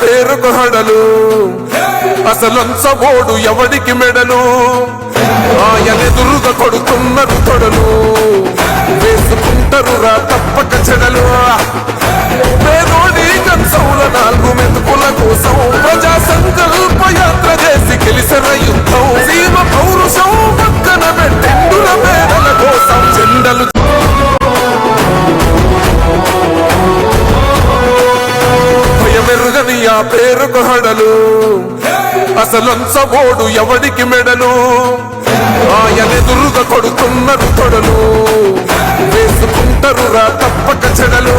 పేరుకు హడలు అసలంచబోడు ఎవడికి మెడలు ఆయనెదురుగా కొడుతున్నారు తొడలు వేసుకుంటారు రా తప్పక చెడలు పేదోడి కంచంల 4 మెతుకుల కోసం ప్రజా సంకల్ప యాత్ర చేసి గెలిసిన యుద్ధం సీమ పౌరుషం పక్కన పెట్టిండుల పేదల కోసం చెండలు భయమెరుగని ఆ పేరుకు హడలు అసలంచబోడు ఎవడికి మెడలు ఆయనెదురుగా కొడుతున్నారు తొడలు వేసుకుంటారు రా తప్పక చెడలు